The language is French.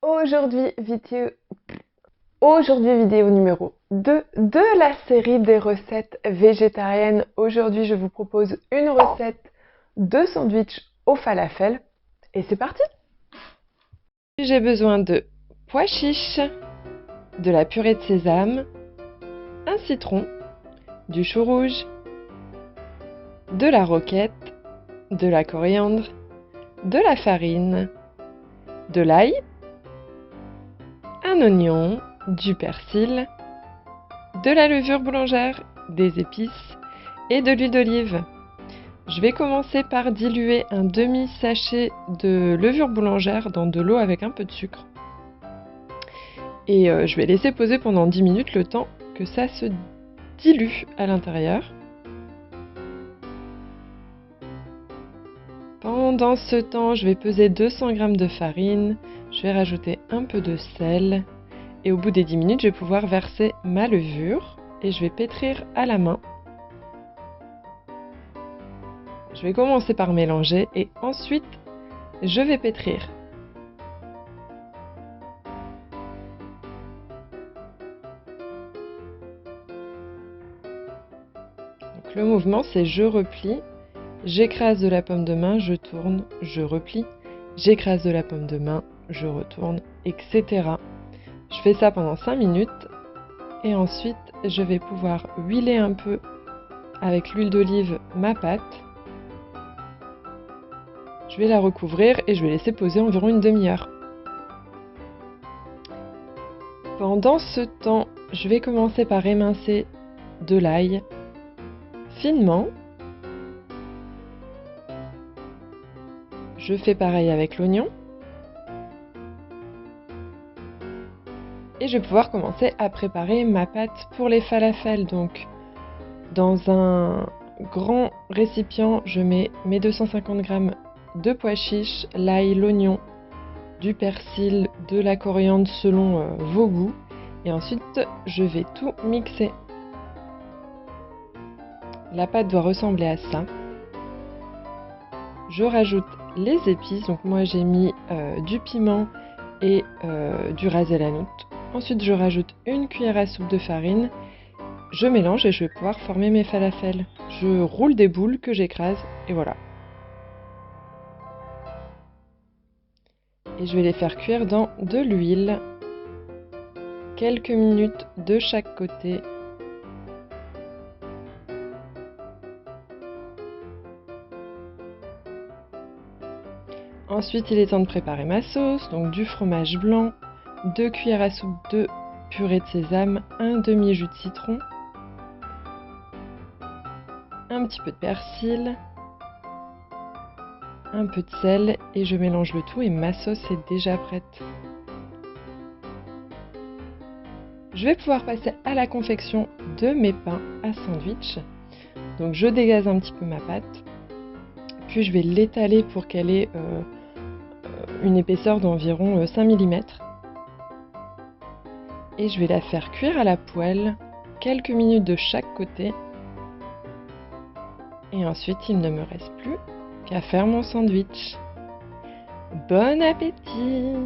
Aujourd'hui, vidéo numéro 2 de la série des recettes végétariennes. Aujourd'hui, je vous propose une recette de sandwich au falafel. Et c'est parti! J'ai besoin de pois chiches, de la purée de sésame, un citron, du chou rouge, de la roquette, de la coriandre, de la farine, de l'ail, un oignon, du persil, de la levure boulangère, des épices et de l'huile d'olive. Je vais commencer par diluer un demi-sachet de levure boulangère dans de l'eau avec un peu de sucre. Et je vais laisser poser pendant 10 minutes le temps que ça se dilue à l'intérieur. Pendant ce temps, je vais peser 200 g de farine, je vais rajouter un peu de sel et au bout des 10 minutes, je vais pouvoir verser ma levure et je vais pétrir à la main. Je vais commencer par mélanger et ensuite, je vais pétrir. Donc, le mouvement, c'est je replie. J'écrase de la pomme de main, je tourne, je replie. J'écrase de la pomme de main, je retourne, etc. Je fais ça pendant 5 minutes et ensuite je vais pouvoir huiler un peu avec l'huile d'olive ma pâte. Je vais la recouvrir et je vais laisser poser environ une demi-heure. Pendant ce temps, je vais commencer par émincer de l'ail finement. Je fais pareil avec l'oignon. Et je vais pouvoir commencer à préparer ma pâte pour les falafels. Donc, dans un grand récipient, je mets mes 250 g de pois chiches, l'ail, l'oignon, du persil, de la coriandre selon vos goûts. Et ensuite, je vais tout mixer. La pâte doit ressembler à ça. Je rajoute les épices. Donc moi, j'ai mis du piment et du ras el hanout. Ensuite, je rajoute une cuillère à soupe de farine. Je mélange et je vais pouvoir former mes falafels. Je roule des boules que j'écrase et voilà. Et je vais les faire cuire dans de l'huile. Quelques minutes de chaque côté. Ensuite, il est temps de préparer ma sauce. Donc du fromage blanc, 2 cuillères à soupe de purée de sésame, un demi-jus de citron, un petit peu de persil, un peu de sel et je mélange le tout et ma sauce est déjà prête. Je vais pouvoir passer à la confection de mes pains à sandwich. Donc je dégaze un petit peu ma pâte, puis je vais l'étaler pour qu'elle ait une épaisseur d'environ 5 mm. Et je vais la faire cuire à la poêle, quelques minutes de chaque côté. Et ensuite, il ne me reste plus qu'à faire mon sandwich. Bon appétit!